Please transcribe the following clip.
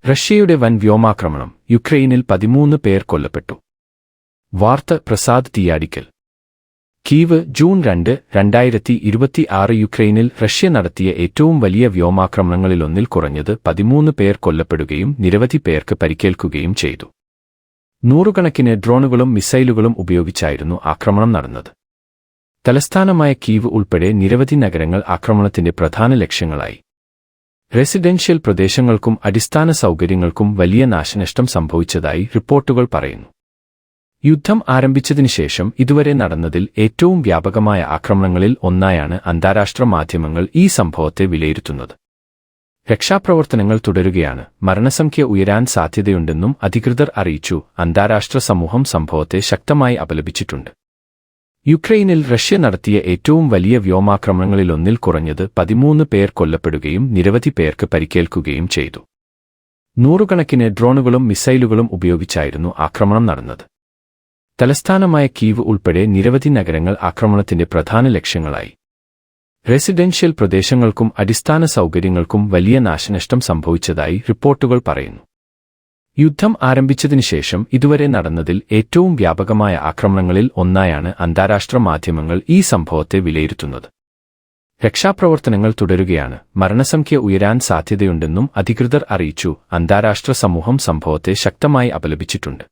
റഷ്യയുടെ വൻ വ്യോമാക്രമണം, യുക്രൈനിൽ 13 പേർ കൊല്ലപ്പെട്ടു. വാർത്ത പ്രസാദ് തീയാടിക്കൽ. Kyiv, June 2, 2026. യുക്രൈനിൽ റഷ്യ നടത്തിയ ഏറ്റവും വലിയ വ്യോമാക്രമണങ്ങളിലൊന്നിൽ കുറഞ്ഞത് 13 പേർ കൊല്ലപ്പെടുകയും നിരവധി പേർക്ക് പരിക്കേൽക്കുകയും ചെയ്തു. നൂറുകണക്കിന് ഡ്രോണുകളും മിസൈലുകളും ഉപയോഗിച്ചായിരുന്നു ആക്രമണം നടന്നത്. തലസ്ഥാനമായ കീവ് ഉൾപ്പെടെ നിരവധി നഗരങ്ങൾ ആക്രമണത്തിന്റെ പ്രധാന ലക്ഷ്യങ്ങളായി. റെസിഡൻഷ്യൽ പ്രദേശങ്ങൾക്കും അടിസ്ഥാന സൗകര്യങ്ങൾക്കും വലിയ നാശനഷ്ടം സംഭവിച്ചതായി റിപ്പോർട്ടുകൾ പറയുന്നു. യുദ്ധം ആരംഭിച്ചതിനുശേഷം ഇതുവരെ നടന്നതിൽ ഏറ്റവും വ്യാപകമായ ആക്രമണങ്ങളിൽ ഒന്നായാണ് അന്താരാഷ്ട്ര മാധ്യമങ്ങൾ ഈ സംഭവത്തെ വിലയിരുത്തുന്നത്. രക്ഷാപ്രവർത്തനങ്ങൾ തുടരുകയാണ്, മരണസംഖ്യ ഉയരാൻ സാധ്യതയുണ്ടെന്നും അധികൃതർ അറിയിച്ചു. അന്താരാഷ്ട്ര സമൂഹം സംഭവത്തെ ശക്തമായി അപലപിച്ചിട്ടുണ്ട്. യുക്രൈനിൽ റഷ്യ നടത്തിയ ഏറ്റവും വലിയ വ്യോമാക്രമണങ്ങളിലൊന്നിൽ കുറഞ്ഞത് 13 പേർ കൊല്ലപ്പെടുകയും നിരവധി പേർക്ക് പരിക്കേൽക്കുകയും ചെയ്തു. നൂറുകണക്കിന് ഡ്രോണുകളും മിസൈലുകളും ഉപയോഗിച്ചായിരുന്നു ആക്രമണം നടന്നത്. തലസ്ഥാനമായ കീവ് ഉൾപ്പെടെ നിരവധി നഗരങ്ങൾ ആക്രമണത്തിന്റെ പ്രധാന ലക്ഷ്യങ്ങളായി. റെസിഡൻഷ്യൽ പ്രദേശങ്ങൾക്കും അടിസ്ഥാന സൗകര്യങ്ങൾക്കും വലിയ നാശനഷ്ടം സംഭവിച്ചതായി റിപ്പോർട്ടുകൾ പറയുന്നു. യുദ്ധം ആരംഭിച്ചതിനുശേഷം ഇതുവരെ നടന്നതിൽ ഏറ്റവും വ്യാപകമായ ആക്രമണങ്ങളിൽ ഒന്നായാണ് അന്താരാഷ്ട്ര മാധ്യമങ്ങൾ ഈ സംഭവത്തെ വിലയിരുത്തുന്നത്. രക്ഷാപ്രവർത്തനങ്ങൾ തുടരുകയാണ്, മരണസംഖ്യ ഉയരാൻ സാധ്യതയുണ്ടെന്നും അധികൃതർ അറിയിച്ചു. അന്താരാഷ്ട്ര സമൂഹം സംഭവത്തെ ശക്തമായി അപലപിച്ചിട്ടുണ്ട്.